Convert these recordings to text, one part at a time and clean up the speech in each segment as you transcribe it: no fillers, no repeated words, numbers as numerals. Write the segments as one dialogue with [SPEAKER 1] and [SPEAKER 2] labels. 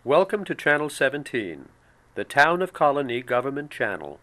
[SPEAKER 1] Welcome to Channel 17, the Town of Colonie Government Channel.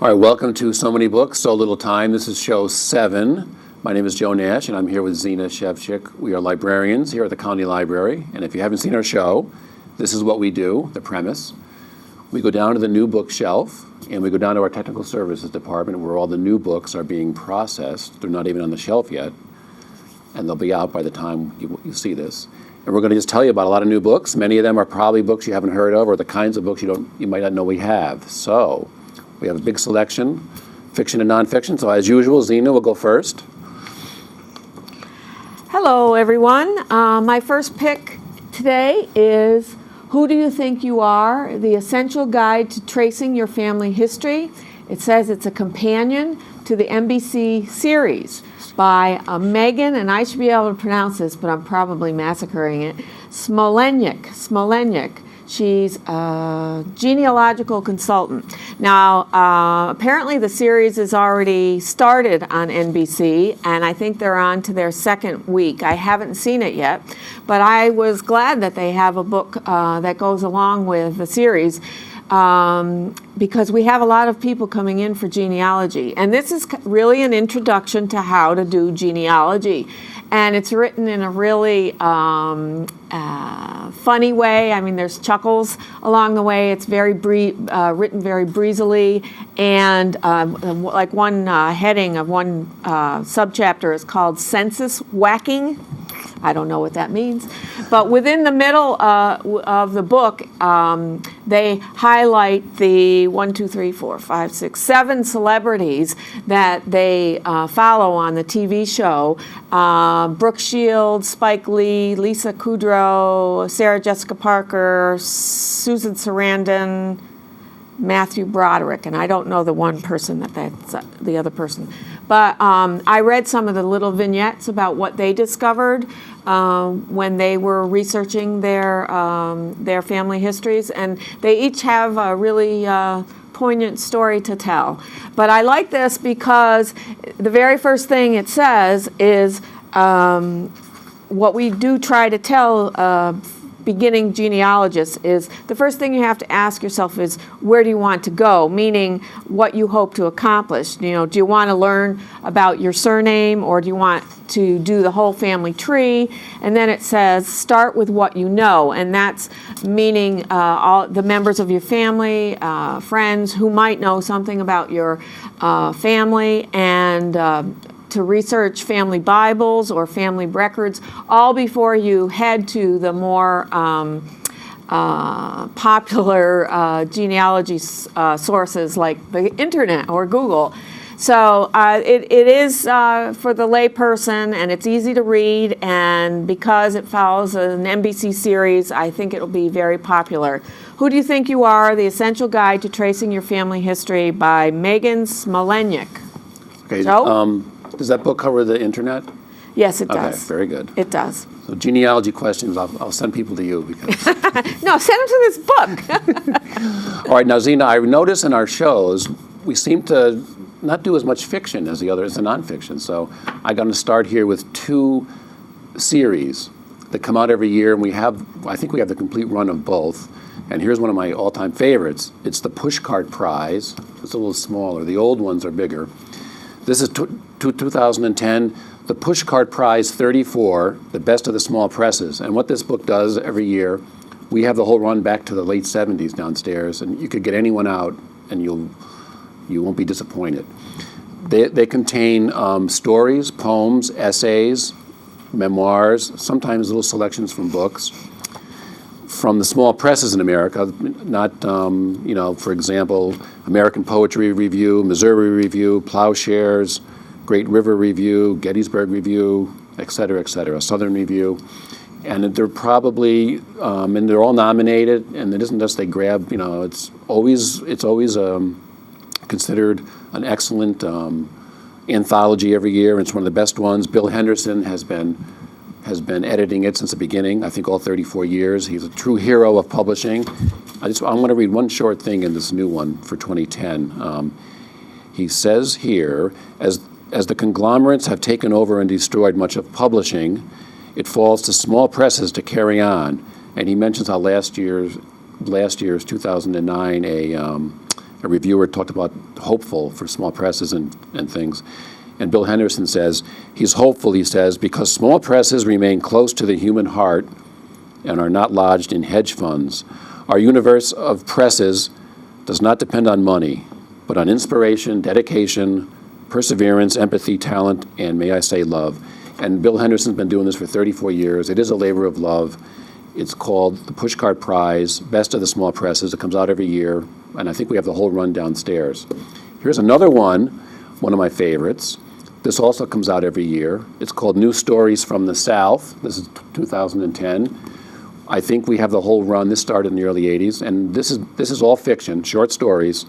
[SPEAKER 2] All right, welcome to So Many Books, So Little Time. This is show 7. My name is Joe Nash, and I'm here with Zina, Shevchik. We are librarians here at the Colonie Library, and if you haven't seen our show, this is what we do, the premise. We go down to the new bookshelf, and we go down to our technical services department where all the new books are being processed. They're not even on the shelf yet, and they'll be out by the time you see this. And we're going to just tell you about a lot of new books. Many of them are probably books you haven't heard of, or the kinds of books you might not know we have. So we have a big selection, fiction and nonfiction. So as usual, Zina will go first.
[SPEAKER 3] Hello, everyone. My first pick today is Who Do You Think You Are? The Essential Guide to Tracing Your Family History. It says it's a companion to the NBC series by Megan, and I should be able to pronounce this, but I'm probably massacring it, Smolennik. She's a genealogical consultant. Now, apparently the series is already started on NBC, and I think they're on to their second week. I haven't seen it yet, but I was glad that they have a book that goes along with the series because we have a lot of people coming in for genealogy. And this is really an introduction to how to do genealogy. And it's written in a really funny way. I mean, there's chuckles along the way. It's very written very breezily. And like one heading of one subchapter is called Census Whacking. I don't know what that means. But within the middle of the book, they highlight the 7 celebrities that they follow on the TV show. Brooke Shields, Spike Lee, Lisa Kudrow, Sarah Jessica Parker, Susan Sarandon, Matthew Broderick, and I don't know the one person that's the other person. But I read some of the little vignettes about what they discovered when they were researching their family histories, and they each have a really poignant story to tell. But I like this because the very first thing it says is what we do try to tell beginning genealogists is the first thing you have to ask yourself is where do you want to go, meaning what you hope to accomplish. You know, do you want to learn about your surname, or do you want to do the whole family tree? And then it says start with what you know, and that's meaning all the members of your family, friends who might know something about your family, and to research family Bibles or family records, all before you head to the more popular genealogy sources like the internet or Google. So it is for the layperson, and it's easy to read, and because it follows an NBC series, I think it'll be very popular. Who Do You Think You Are? The Essential Guide to Tracing Your Family History by Megan Smolennik.
[SPEAKER 2] Okay. So? Does that book cover the internet?
[SPEAKER 3] Yes, it does.
[SPEAKER 2] Okay, very good.
[SPEAKER 3] It does.
[SPEAKER 2] So genealogy questions, I'll send people to you because.
[SPEAKER 3] No, send them to this book.
[SPEAKER 2] All right, now Zina, I notice in our shows we seem to not do as much fiction as the nonfiction. So I'm going to start here with 2 series that come out every year, and I think we have the complete run of both. And here's one of my all-time favorites. It's the Pushcart Prize. It's a little smaller. The old ones are bigger. This is 2010, the Pushcart Prize 34, the best of the small presses. And what this book does every year, we have the whole run back to the late 70s downstairs, and you could get anyone out, and you won't be disappointed. They contain stories, poems, essays, memoirs, sometimes little selections from books, from the small presses in America, not, for example, American Poetry Review, Missouri Review, Plowshares, Great River Review, Gettysburg Review, et cetera, Southern Review. And they're probably, and they're all nominated, and it isn't just they grab, it's always considered an excellent anthology every year. It's one of the best ones. Bill Henderson has been editing it since the beginning, I think all 34 years. He's a true hero of publishing. I want to read one short thing in this new one for 2010. He says here, as the conglomerates have taken over and destroyed much of publishing, it falls to small presses to carry on. And he mentions how last year's 2009, a reviewer talked about hopeful for small presses and things. And Bill Henderson says, he's hopeful, he says, because small presses remain close to the human heart and are not lodged in hedge funds. Our universe of presses does not depend on money, but on inspiration, dedication, perseverance, empathy, talent, and may I say love. And Bill Henderson's been doing this for 34 years. It is a labor of love. It's called the Pushcart Prize, Best of the Small Presses. It comes out every year, and I think we have the whole run downstairs. Here's another one of my favorites. This also comes out every year. It's called New Stories from the South. This is 2010. I think we have the whole run. This started in the early 80s, and this is all fiction, short stories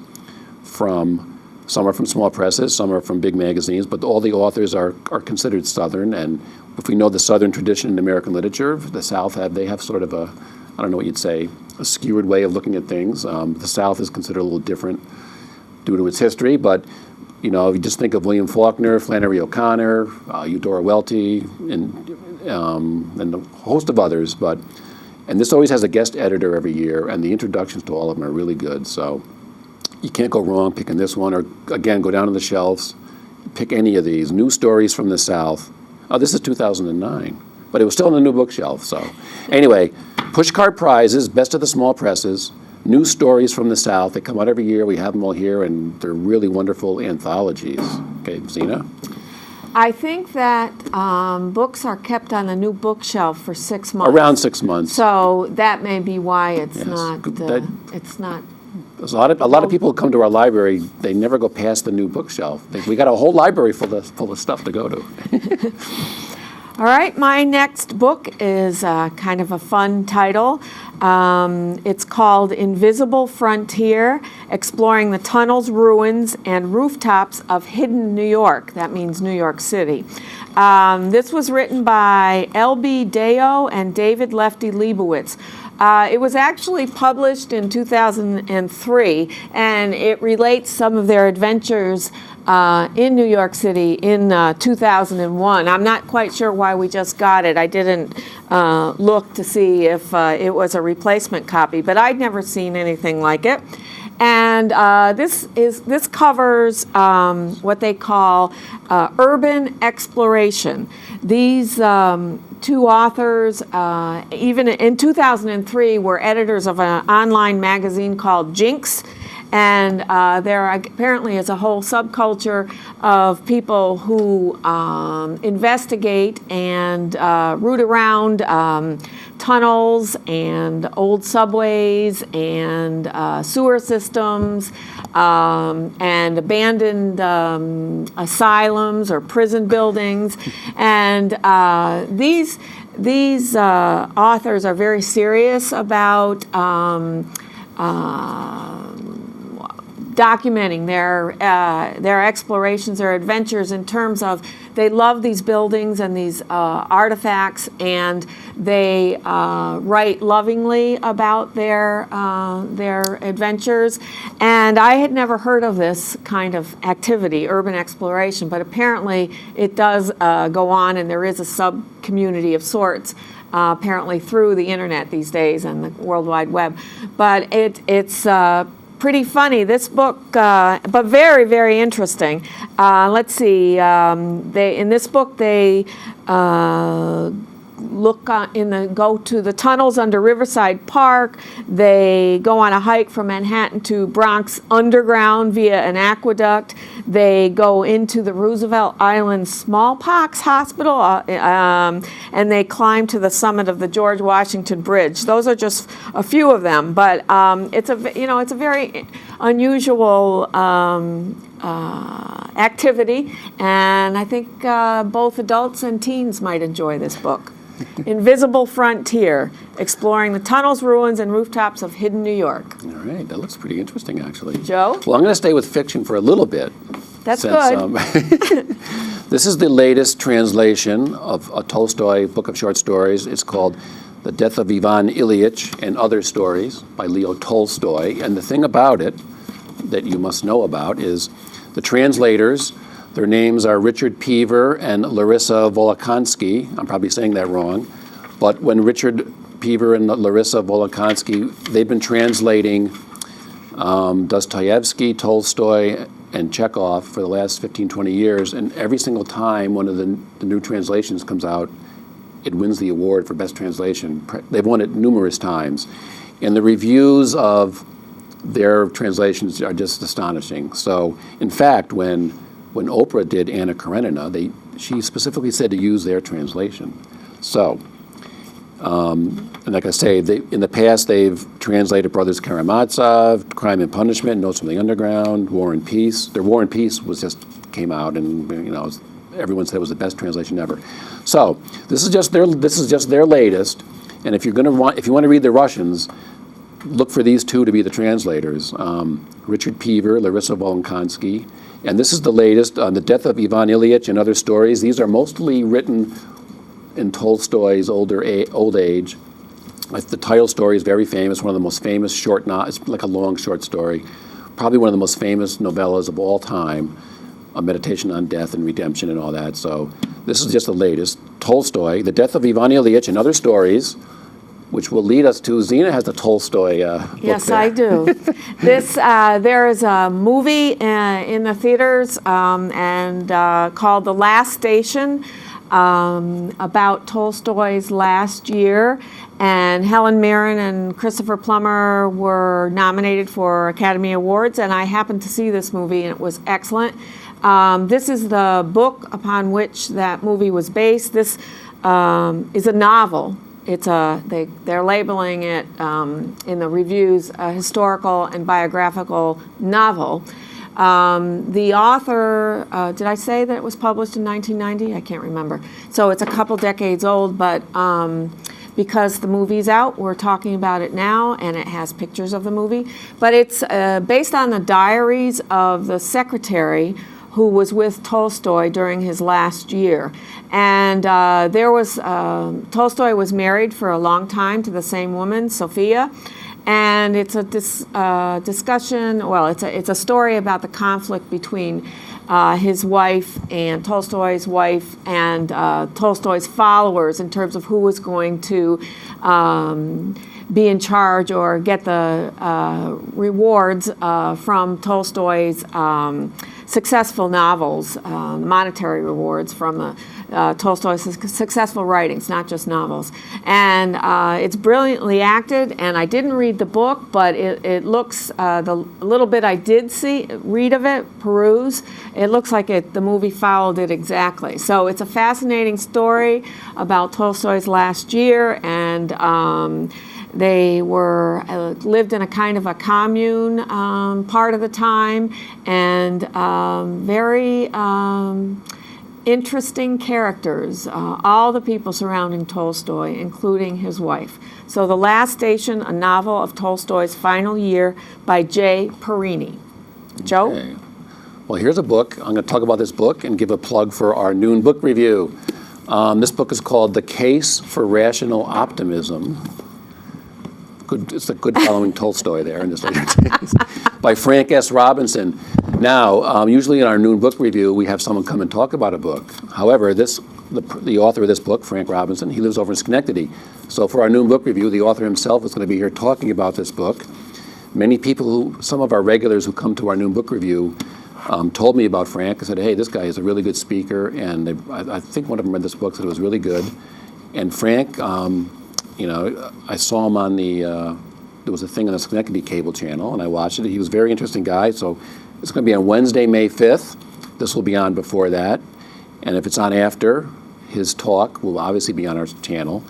[SPEAKER 2] some are from small presses, some are from big magazines, but all the authors are considered Southern. And if we know the Southern tradition in American literature, the South they have sort of a, I don't know what you'd say, a skewed way of looking at things. The South is considered a little different due to its history, but if you just think of William Faulkner, Flannery O'Connor, Eudora Welty, and a host of others. And this always has a guest editor every year, and the introductions to all of them are really good. So you can't go wrong picking this one, or again, go down to the shelves, pick any of these. New Stories from the South. Oh, this is 2009, but it was still on the new bookshelf. So anyway, Pushcart Prizes, Best of the Small Presses, New Stories from the South. They come out every year. We have them all here, and they're really wonderful anthologies. Okay, Zina?
[SPEAKER 3] I think that books are kept on the new bookshelf for 6 months.
[SPEAKER 2] Around 6 months.
[SPEAKER 3] So that may be why it's
[SPEAKER 2] Yes.
[SPEAKER 3] not. It's not.
[SPEAKER 2] There's a lot of people who come to our library. They never go past the new bookshelf. We got a whole library full of stuff to go to.
[SPEAKER 3] All right, my next book is kind of a fun title. It's called Invisible Frontier, Exploring the Tunnels, Ruins, and Rooftops of Hidden New York. That means New York City. This was written by L.B. Deo and David Lefty Leibowitz. It was actually published in 2003, and it relates some of their adventures in New York City in 2001. I'm not quite sure why we just got it. I didn't look to see if it was a replacement copy, but I'd never seen anything like it. And this covers what they call urban exploration. These two authors, even in 2003, were editors of an online magazine called Jinx. And there apparently is a whole subculture of people who investigate and root around tunnels and old subways and sewer systems and abandoned asylums or prison buildings. And these authors are very serious about documenting their explorations, their adventures in terms of they love these buildings and these artifacts, and they write lovingly about their adventures. And I had never heard of this kind of activity, urban exploration, but apparently it does go on, and there is a sub-community of sorts apparently through the internet these days and the World Wide Web. But it's pretty funny, this book, but very, very interesting. Let's see. In this book, they go to the tunnels under Riverside Park. They go on a hike from Manhattan to Bronx Underground via an aqueduct. They go into the Roosevelt Island Smallpox Hospital, and they climb to the summit of the George Washington Bridge. Those are just a few of them, but it's a very unusual activity, and I think both adults and teens might enjoy this book. Invisible Frontier, exploring the tunnels, ruins, and rooftops of hidden New York.
[SPEAKER 2] All right, that looks pretty interesting, actually.
[SPEAKER 3] Joe?
[SPEAKER 2] Well, I'm going to stay with fiction for a little bit.
[SPEAKER 3] That's good.
[SPEAKER 2] This is the latest translation of a Tolstoy book of short stories. It's called The Death of Ivan Ilyich and Other Stories by Leo Tolstoy. And the thing about it that you must know about is the translators. Their names are Richard Pever and Larissa Volokhonsky. I'm probably saying that wrong. But when Richard Pever and Larissa Volokhonsky, they've been translating Dostoevsky, Tolstoy, and Chekhov for the last 15, 20 years. And every single time one of the new translations comes out, it wins the award for best translation. They've won it numerous times. And the reviews of their translations are just astonishing. So, in fact, when Oprah did Anna Karenina, she specifically said to use their translation. So, and like I say, in the past they've translated Brothers Karamazov, Crime and Punishment, Notes from the Underground, War and Peace. Their War and Peace came out, and everyone said it was the best translation ever. So this is just their latest. And if you want to read the Russians, look for these two to be the translators: Richard Pever, Larissa Volokhonsky. And this is the latest on The Death of Ivan Ilyich and Other Stories. These are mostly written in Tolstoy's old age. The title story is very famous, one of the most famous short novels. It's like a long short story. Probably one of the most famous novellas of all time, A Meditation on Death and Redemption and all that. So this is just the latest. Tolstoy, The Death of Ivan Ilyich and Other Stories, which will lead us to, Zina has the Tolstoy book
[SPEAKER 3] Yes,
[SPEAKER 2] there.
[SPEAKER 3] I do. There is a movie in the theaters and called The Last Station, about Tolstoy's last year. And Helen Mirren and Christopher Plummer were nominated for Academy Awards, and I happened to see this movie, and it was excellent. This is the book upon which that movie was based. This is a novel. They're labeling it in the reviews a historical and biographical novel. The author, did I say that it was published in 1990? I can't remember. So it's a couple decades old, but because the movie's out, we're talking about it now, and it has pictures of the movie. But it's based on the diaries of the secretary who was with Tolstoy during his last year. And Tolstoy was married for a long time to the same woman, Sophia. And it's a discussion, well, it's a story about the conflict between his wife and Tolstoy's wife and Tolstoy's followers in terms of who was going to be in charge or get the rewards from Tolstoy's successful novels, monetary rewards from Tolstoy's successful writings, not just novels. And it's brilliantly acted, and I didn't read the book, but it looks, the little bit I did read of it, peruse, it looks like the movie followed it exactly. So it's a fascinating story about Tolstoy's last year, and they lived in a kind of a commune part of the time, and very interesting characters, all the people surrounding Tolstoy, including his wife. So The Last Station, a novel of Tolstoy's final year by J. Perini. Joe?
[SPEAKER 2] Okay. Well, here's a book. I'm going to talk about this book and give a plug for our noon book review. This book is called The Case for Rational Optimism. It's a good following Tolstoy there in this later days, by Frank S. Robinson. Now, usually in our noon book review, we have someone come and talk about a book. However, the author of this book, Frank Robinson, he lives over in Schenectady. So for our noon book review, the author himself is going to be here talking about this book. Many people, some of our regulars who come to our noon book review, told me about Frank. I said, hey, this guy is a really good speaker, and I think one of them read this book, said it was really good. And Frank, I saw him on there was a thing on the Schenectady cable channel, and I watched it. He was a very interesting guy. So it's going to be on Wednesday, May 5th. This will be on before that. And if it's on after, his talk will obviously be on our channel.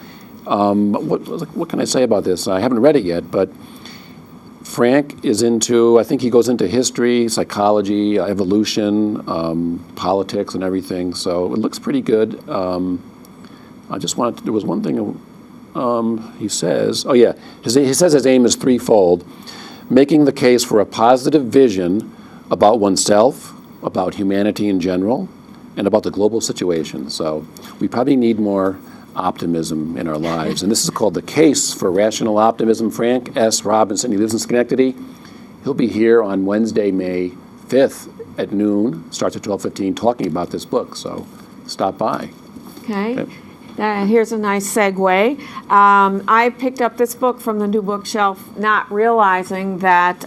[SPEAKER 2] What can I say about this? I haven't read it yet, but Frank is I think he goes into history, psychology, evolution, politics, and everything. So it looks pretty good. I just wanted, there was one thing he says, oh yeah, he says his aim is threefold: making the case for a positive vision about oneself, about humanity in general, and about the global situation. So we probably need more optimism in our lives. And this is called The Case for Rational Optimism. Frank S. Robinson, he lives in Schenectady. He'll be here on Wednesday, May 5th at noon, starts at 12:15, talking about this book. So stop by.
[SPEAKER 3] Okay. Here's a nice segue. I picked up this book from the new bookshelf, not realizing that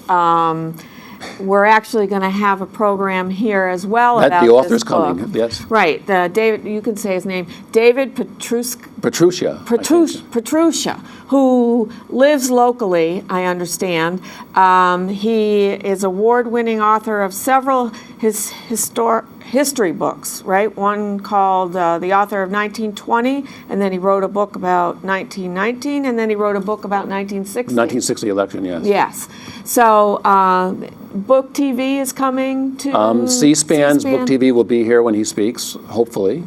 [SPEAKER 3] we're actually going to have a program here as well
[SPEAKER 2] That
[SPEAKER 3] about
[SPEAKER 2] the author's
[SPEAKER 3] this book.
[SPEAKER 2] coming, yes.
[SPEAKER 3] Right. David, you can say his name, David
[SPEAKER 2] Petrucia,
[SPEAKER 3] who lives locally, I understand. He is award-winning author of several history books, right? One called The Author of 1920, and then he wrote a book about 1919, and then he wrote a book about 1960.
[SPEAKER 2] 1960 election, yes.
[SPEAKER 3] Yes. So Book TV is coming to
[SPEAKER 2] C-SPAN's Book TV will be here when he speaks, hopefully.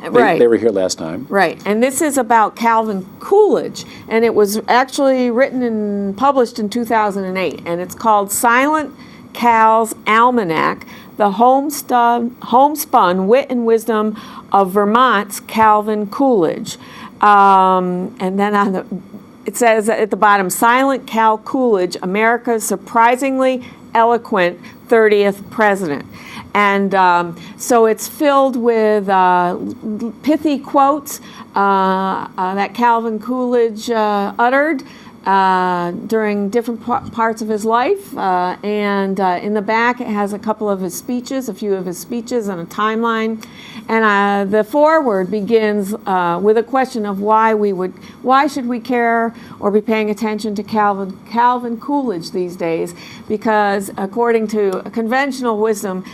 [SPEAKER 3] Right.
[SPEAKER 2] They were here last time.
[SPEAKER 3] Right, and this is about Calvin Coolidge, and it was actually written and published in 2008, and it's called Silent Cal's Almanac, the homespun wit and wisdom of Vermont's Calvin Coolidge. And then it says at the bottom, Silent Cal Coolidge, America's surprisingly eloquent 30th president. And so it's filled with pithy quotes that Calvin Coolidge uttered during different parts of his life. And in the back, it has a couple of his speeches, a few of his speeches, and a timeline. And the foreword begins with a question of why should we care or be paying attention to Calvin Coolidge these days? Because according to conventional wisdom,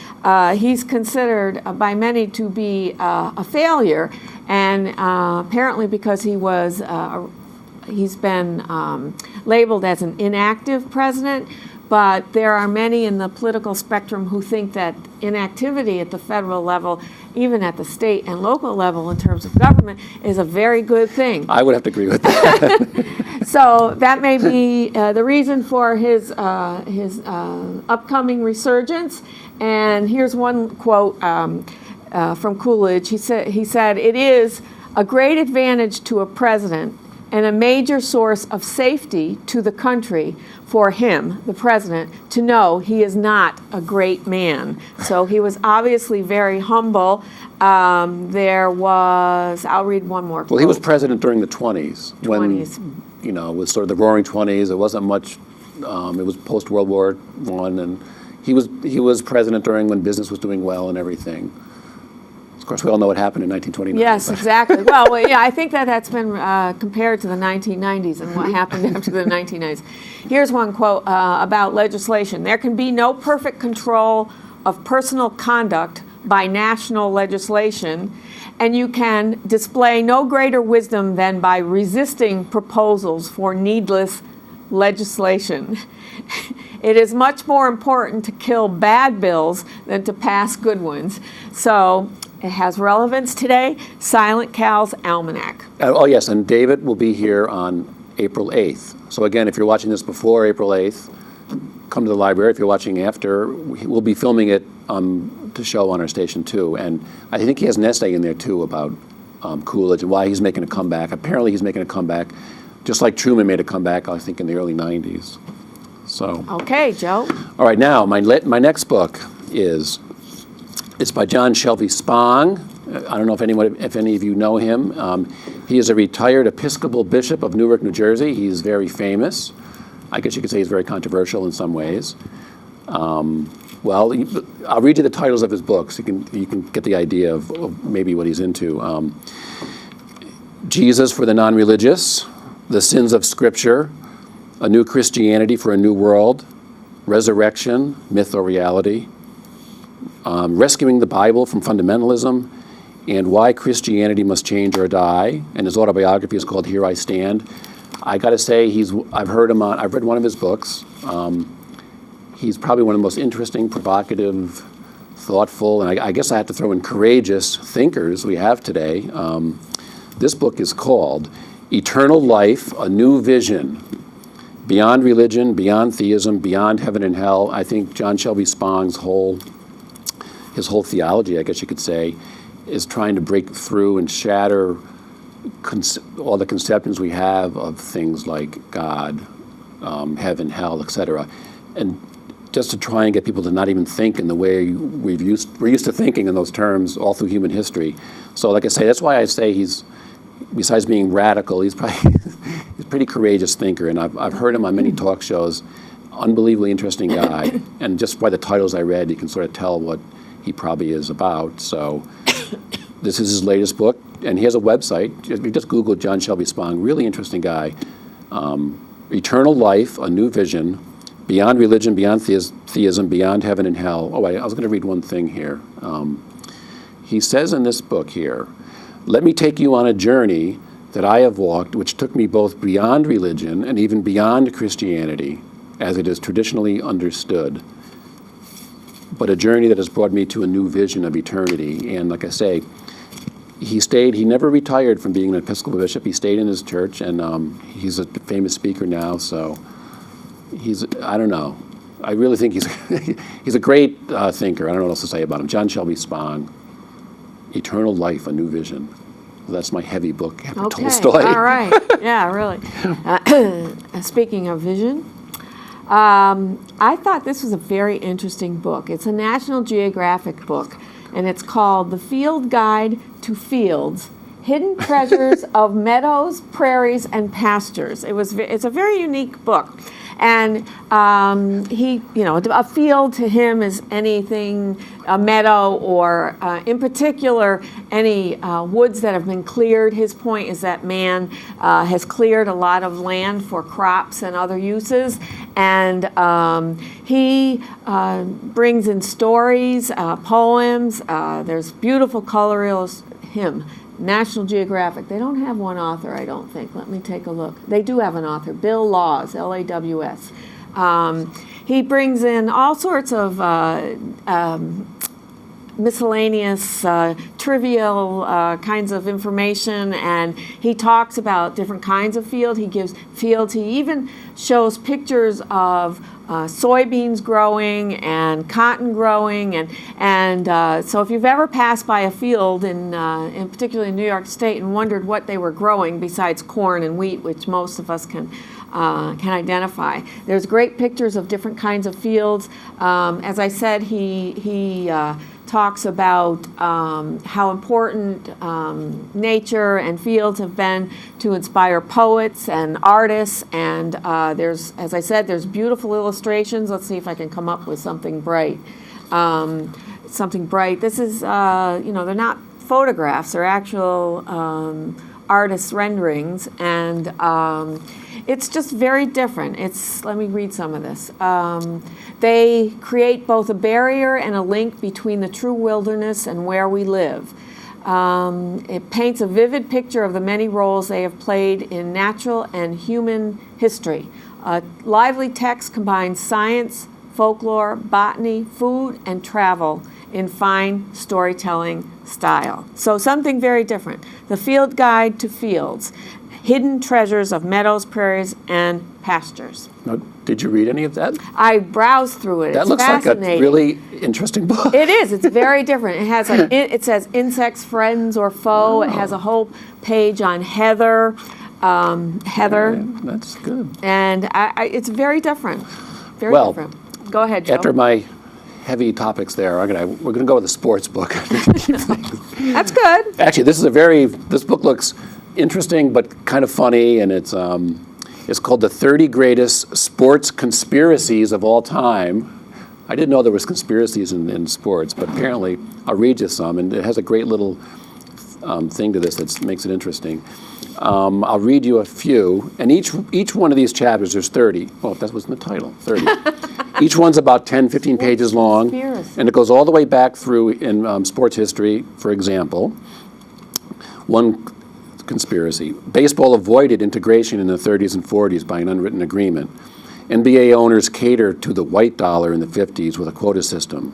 [SPEAKER 3] he's considered by many to be a failure, and apparently because he's been labeled as an inactive president, but there are many in the political spectrum who think that inactivity at the federal level, even at the state and local level in terms of government, is a very good thing.
[SPEAKER 2] I would have to agree with that.
[SPEAKER 3] So that may be the reason for his upcoming resurgence. And here's one quote from Coolidge. He said, "It is a great advantage to a president and a major source of safety to the country for him, the president, to know he is not a great man." So he was obviously very humble. I'll read one more quote.
[SPEAKER 2] Well, he was president during the 20s. When, it was sort of the roaring 20s. It wasn't much, it was post-World War I, and he was president during when business was doing well and everything. Of course, we all know what happened in 1929.
[SPEAKER 3] Yes, exactly. Well, yeah, I think that's been compared to the 1990s and what happened after the 1990s. Here's one quote about legislation. "There can be no perfect control of personal conduct by national legislation, and you can display no greater wisdom than by resisting proposals for needless legislation. It is much more important to kill bad bills than to pass good ones." So it has relevance today. Silent Cal's Almanac.
[SPEAKER 2] Oh, yes, and David will be here on April 8th. So again, if you're watching this before April 8th, come to the library. If you're watching after, we'll be filming it to show on our station too. And I think he has an essay in there too about Coolidge and why he's making a comeback. Apparently he's making a comeback, just like Truman made a comeback, I think, in the early 90s. So.
[SPEAKER 3] Okay, Joe.
[SPEAKER 2] All right, now my next book it's by John Shelby Spong. I don't know if any of you know him. He is a retired Episcopal bishop of Newark, New Jersey. He's very famous. I guess you could say he's very controversial in some ways. Well, I'll read you the titles of his books. You can get the idea of maybe what he's into. Jesus for the Non-Religious, The Sins of Scripture, A New Christianity for a New World, Resurrection, Myth or Reality, Rescuing the Bible from Fundamentalism, and Why Christianity Must Change or Die. And his autobiography is called Here I Stand. I got to say, I've read one of his books. He's probably one of the most interesting, provocative, thoughtful, and I guess I have to throw in courageous thinkers we have today. This book is called Eternal Life, A New Vision. Beyond religion, beyond theism, beyond heaven and hell. I think John Shelby Spong's whole theology, I guess you could say, is trying to break through and shatter all the conceptions we have of things like God, heaven, hell, etc., and just to try and get people to not even think in the way we're used to thinking in those terms all through human history. So, like I say, that's why I say he's, besides being radical, he's probably he's a pretty courageous thinker, and I've heard him on many talk shows. Unbelievably interesting guy, and just by the titles I read, you can sort of tell what he probably is about. So this is his latest book, and he has a website. You just Google John Shelby Spong, really interesting guy. Eternal Life, A New Vision, Beyond Religion, Beyond Theism, Beyond Heaven and Hell. Oh, I was going to read one thing here. He says in this book here, let me take you on a journey that I have walked, which took me both beyond religion and even beyond Christianity, as it is traditionally understood, but a journey that has brought me to a new vision of eternity. And like I say, he never retired from being an Episcopal bishop. He stayed in his church, and he's a famous speaker now, so I don't know. I really think he's a great thinker. I don't know what else to say about him. John Shelby Spong, Eternal Life, A New Vision. Well, that's my heavy book after Tolstoy.
[SPEAKER 3] All right. Yeah, really. Speaking of vision, I thought this was a very interesting book. It's a National Geographic book, and it's called The Field Guide to Fields, Hidden Treasures of Meadows, Prairies, and Pastures. It's a very unique book. And a field to him is anything, a meadow, or in particular, any woods that have been cleared. His point is that man has cleared a lot of land for crops and other uses. And he brings in stories, poems. There's beautiful color him. National Geographic. They don't have one author, I don't think. Let me take a look. They do have an author, Bill Laws, Laws. He brings in all sorts of miscellaneous, trivial kinds of information, and he talks about different kinds of field. He gives fields. He even shows pictures of soybeans growing and cotton growing, and so if you've ever passed by a field in particularly in New York State and wondered what they were growing besides corn and wheat, which most of us can identify, there's great pictures of different kinds of fields. As I said, he talks about how important nature and fields have been to inspire poets and artists, and as I said, there's beautiful illustrations. Let's see if I can come up with something bright. This is, they're not photographs, they're actual artists' renderings, and it's just very different. Let me read some of this. They create both a barrier and a link between the true wilderness and where we live. It paints a vivid picture of the many roles they have played in natural and human history. Lively text combines science, folklore, botany, food, and travel in fine storytelling style. So something very different. The Field Guide to Fields, Hidden Treasures of Meadows, Prairies, and Pastures.
[SPEAKER 2] Now, did you read any of that?
[SPEAKER 3] I browsed through it.
[SPEAKER 2] That looks like a really interesting book.
[SPEAKER 3] It is. It's very different. It has it says insects, friends, or foe. Oh. It has a whole page on heather.
[SPEAKER 2] Yeah, that's good.
[SPEAKER 3] And it's very different. Very different. Go ahead, Joe.
[SPEAKER 2] After my heavy topics there, we're going to go with a sports book.
[SPEAKER 3] That's good.
[SPEAKER 2] Actually, this book looks interesting but kind of funny, and it's called The 30 Greatest Sports Conspiracies of All Time. I didn't know there was conspiracies in sports, but apparently I'll read you some, and it has a great little thing to this that makes it interesting. I'll read you a few, and each one of these chapters, there's 30. Well, that was in the title, 30. Each one's about 10, 15 pages long, and it goes all the way back through in sports history. For example, one conspiracy: baseball avoided integration in the 30s and 40s by an unwritten agreement. NBA owners catered to the white dollar in the 50s with a quota system.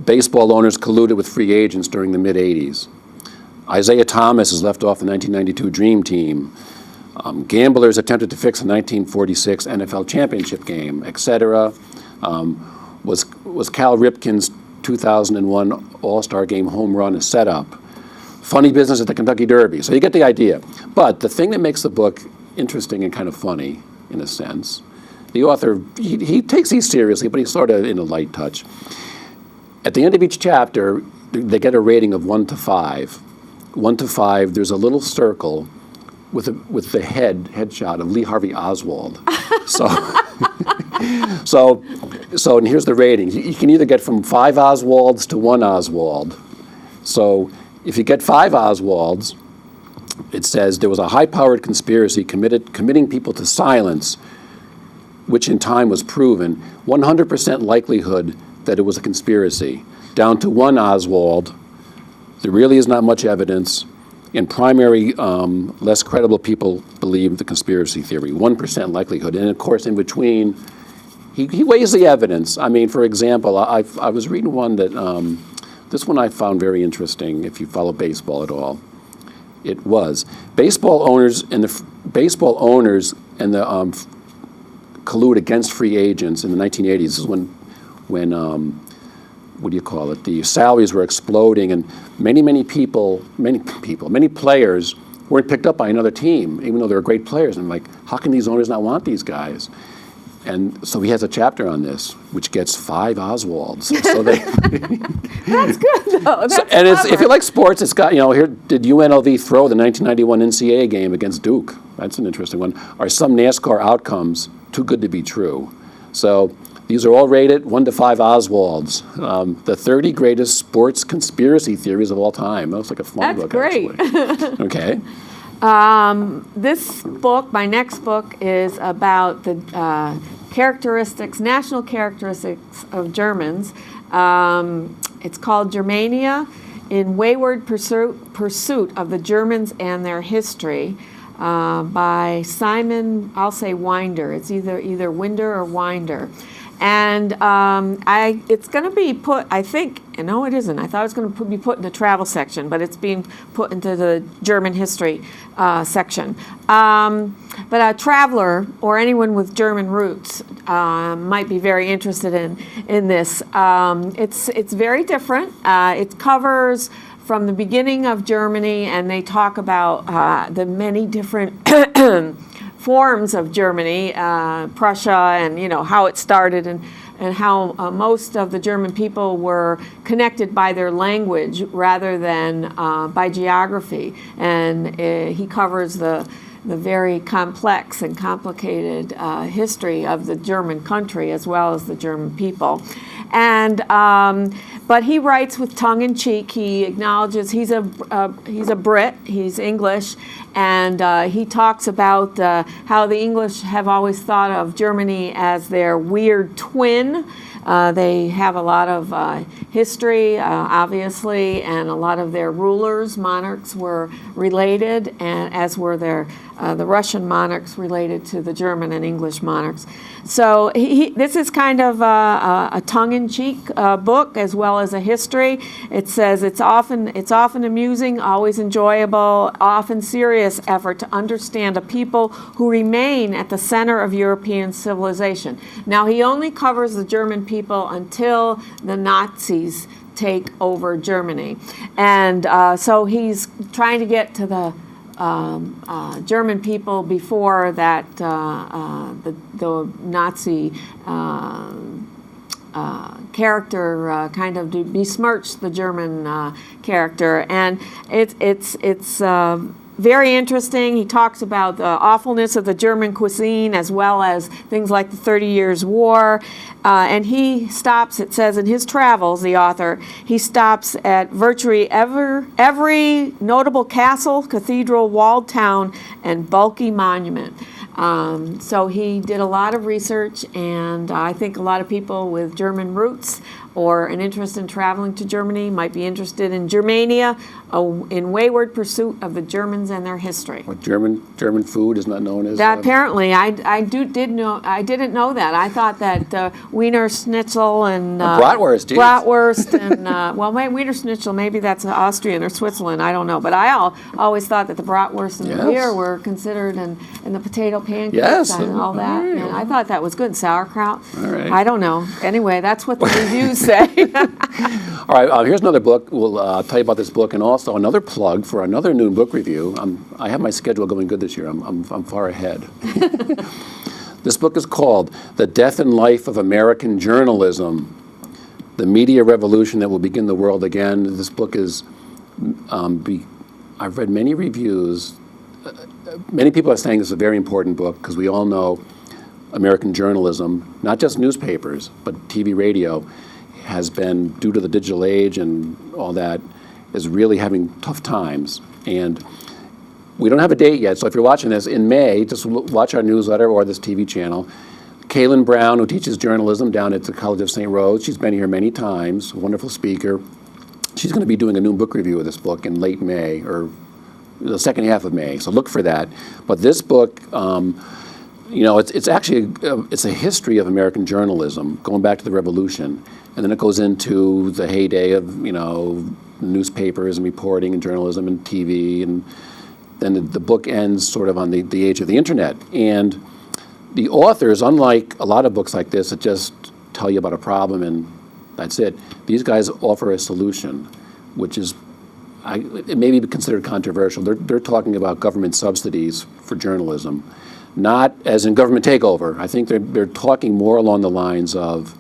[SPEAKER 2] Baseball owners colluded with free agents during the mid-80s. Isaiah Thomas is left off the 1992 Dream Team. Gamblers attempted to fix a 1946 NFL championship game, etc. Was Cal Ripken's 2001 All-Star Game home run a setup? Funny business at the Kentucky Derby. So you get the idea. But the thing that makes the book interesting and kind of funny, in a sense, the author, he takes these seriously, but he's sort of in a light touch. At the end of each chapter, they get a rating of 1 to 5. 1 to 5, there's a little circle with the headshot of Lee Harvey Oswald. So and here's the rating. You can either get from 5 Oswalds to 1 Oswald. So if you get 5 Oswalds, it says there was a high-powered conspiracy committing people to silence, which in time was proven, 100% likelihood that it was a conspiracy. Down to 1 Oswald, there really is not much evidence. In primary, less credible people believe the conspiracy theory, 1% likelihood. And of course, in between, he weighs the evidence. I mean, for example, I was reading one that, this one I found very interesting if you follow baseball at all. It was baseball owners and the collude against free agents in the 1980s. This is when what do you call it? The salaries were exploding, and many players weren't picked up by another team, even though they were great players. And I'm like, how can these owners not want these guys? And so he has a chapter on this, which gets 5 Oswalds. So they
[SPEAKER 3] That's good, though. That's
[SPEAKER 2] and it's,
[SPEAKER 3] clever.
[SPEAKER 2] if you like sports, it's got, here, did UNLV throw the 1991 NCAA game against Duke? That's an interesting one. Are some NASCAR outcomes too good to be true? So these are all rated 1 to 5 Oswalds. The 30 greatest sports conspiracy theories of all time. That looks like a fun book,
[SPEAKER 3] great.
[SPEAKER 2] actually. Okay.
[SPEAKER 3] This book, my next book, is about the national characteristics of Germans. It's called Germania, in Wayward Pursuit of the Germans and Their History, by Simon, I'll say Winder. It's either Winder or Winder. And it's going to be put, I think, no, it isn't. I thought it was going to be put in the travel section, but it's being put into the German history section. But a traveler or anyone with German roots might be very interested in this. It's very different. It covers from the beginning of Germany, and they talk about the many different forms of Germany, Prussia, and how it started, and how most of the German people were connected by their language rather than by geography. And he covers the very complex and complicated history of the German country as well as the German people. And but he writes with tongue in cheek. He acknowledges he's a Brit. He's English, and he talks about how the English have always thought of Germany as their weird twin. They have a lot of history, obviously, and a lot of their rulers, monarchs, were related, and as were the Russian monarchs related to the German and English monarchs. So this is kind of a tongue-in-cheek book as well as a history. It says it's often amusing, always enjoyable, often serious effort to understand a people who remain at the center of European civilization. Now, he only covers the German people until the Nazis take over Germany. And so he's trying to get to the German people before that the Nazi character kind of besmirched the German character. And it's very interesting. He talks about the awfulness of the German cuisine as well as things like the 30 Years' War. And he stops, it says in his travels, the author, he stops at virtually every notable castle, cathedral, walled town, and bulky monument. So he did a lot of research, and I think a lot of people with German roots or an interest in traveling to Germany, might be interested in Germania, in wayward pursuit of the Germans and their history.
[SPEAKER 2] What German food is not known as?
[SPEAKER 3] That apparently, I didn't know that. I thought that Wiener Schnitzel and
[SPEAKER 2] Bratwurst, geez.
[SPEAKER 3] Bratwurst and well, Wiener Schnitzel, maybe that's Austrian or Switzerland. I don't know, but I always thought that the Bratwurst and the beer were considered, and the potato pancakes and all that.
[SPEAKER 2] Right.
[SPEAKER 3] And I thought that was good. Sauerkraut.
[SPEAKER 2] All right.
[SPEAKER 3] I don't know. Anyway, that's what the reviews say.
[SPEAKER 2] All right, here's another book. We'll tell you about this book, and also another plug for another noon book review. I have my schedule going good this year. I'm far ahead. This book is called The Death and Life of American Journalism, the Media Revolution That Will Begin the World Again. This book is, I've read many reviews. Many people are saying this is a very important book because we all know American journalism, not just newspapers, but TV, radio, has been, due to the digital age and all that, is really having tough times. And we don't have a date yet, so if you're watching this in May, just watch our newsletter or this TV channel. Kaylin Brown, who teaches journalism down at the College of St. Rose, she's been here many times, a wonderful speaker. She's going to be doing a noon book review of this book in late May, or the second half of May, so look for that. But this book, it's actually it's a history of American journalism, going back to the Revolution. And then it goes into the heyday of, newspapers and reporting and journalism and TV. And then the book ends sort of on the age of the internet. And the authors, unlike a lot of books like this that just tell you about a problem and that's it, these guys offer a solution, which is, it may be considered controversial. They're talking about government subsidies for journalism, not as in government takeover. I think they're talking more along the lines of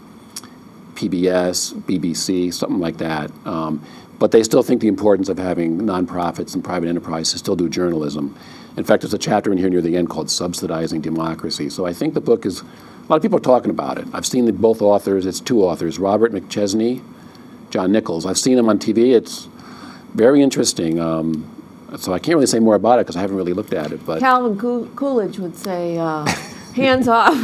[SPEAKER 2] PBS, BBC, something like that. But they still think the importance of having nonprofits and private enterprise to still do journalism. In fact, there's a chapter in here near the end called Subsidizing Democracy. So I think the book is, a lot of people are talking about it. I've seen both authors. It's two authors, Robert McChesney, John Nichols. I've seen them on TV. It's very interesting. So I can't really say more about it because I haven't really looked at it. But
[SPEAKER 3] Calvin Coolidge would say, hands off.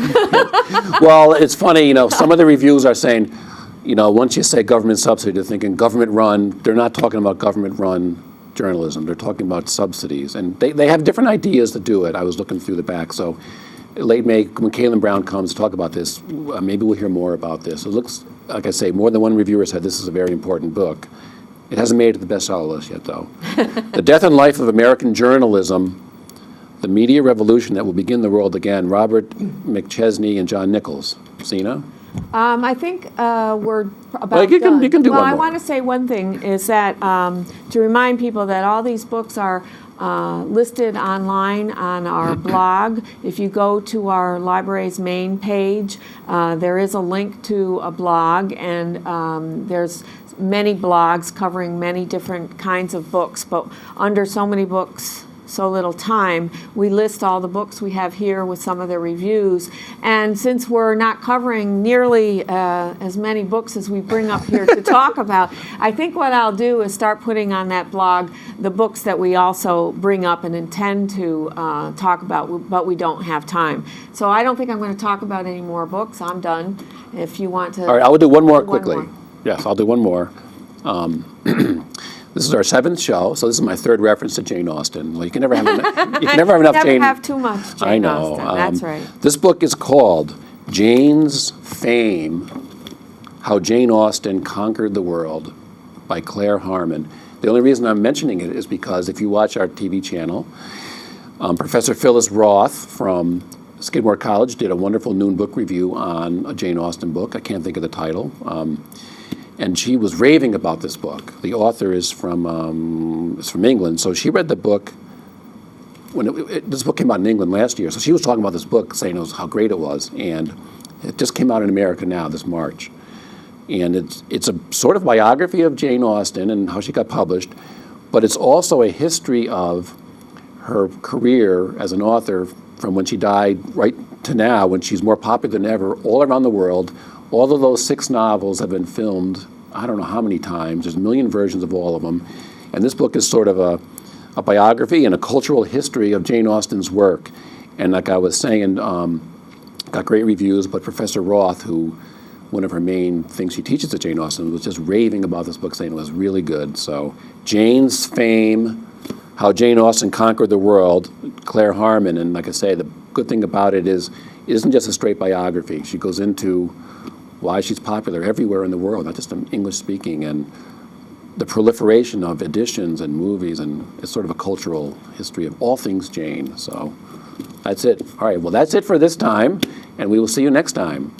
[SPEAKER 2] Well, it's funny, some of the reviews are saying, once you say government subsidy, they're thinking government run. They're not talking about government run journalism. They're talking about subsidies. And they have different ideas to do it. I was looking through the back. So late May, when Kaylin Brown comes to talk about this, maybe we'll hear more about this. It looks, like I say, more than one reviewer said this is a very important book. It hasn't made it to the bestseller list yet, though. The Death and Life of American Journalism, the Media Revolution That Will Begin the World Again, Robert McChesney and John Nichols. Zina?
[SPEAKER 3] I think we're about
[SPEAKER 2] Well, you can do
[SPEAKER 3] Well,
[SPEAKER 2] one
[SPEAKER 3] I
[SPEAKER 2] more.
[SPEAKER 3] want to say one thing is that to remind people that all these books are listed online on our blog. If you go to our library's main page, there is a link to a blog, and there's many blogs covering many different kinds of books, but under so many books, so little time, we list all the books we have here with some of the reviews. And since we're not covering nearly as many books as we bring up here to talk about, I think what I'll do is start putting on that blog the books that we also bring up and intend to talk about, but we don't have time. So I don't think I'm going to talk about any more books. I'm done. If you want to...
[SPEAKER 2] All right, I will do one more quickly. Yes, I'll do one more. This is our 7th show, so this is my 3rd reference to Jane Austen. Well, you can never have enough. You can never have enough Jane.
[SPEAKER 3] Never have too much Jane
[SPEAKER 2] I know.
[SPEAKER 3] Austen. That's right.
[SPEAKER 2] This book is called Jane's Fame: How Jane Austen Conquered the World by Claire Harmon. The only reason I'm mentioning it is because if you watch our TV channel, Professor Phyllis Roth from Skidmore College did a wonderful noon book review on a Jane Austen book. I can't think of the title. And she was raving about this book. The author is from England, so she read the book when this book came out in England last year. So she was talking about this book, saying how great it was, and it just came out in America now this March. And it's a sort of biography of Jane Austen and how she got published, but it's also a history of her career as an author from when she died right to now, when she's more popular than ever all around the world. All of those 6 novels have been filmed, I don't know how many times. There's a million versions of all of them. And this book is sort of a biography and a cultural history of Jane Austen's work. And like I was saying, got great reviews, but Professor Roth, who one of her main things she teaches at Jane Austen, was just raving about this book, saying it was really good. So Jane's fame, how Jane Austen conquered the world, Claire Harmon, and like I say, the good thing about it is it isn't just a straight biography. She goes into why she's popular everywhere in the world, not just in English speaking, and the proliferation of editions and movies, and it's sort of a cultural history of all things Jane. So that's it. All right, well, that's it for this time, and we will see you next time.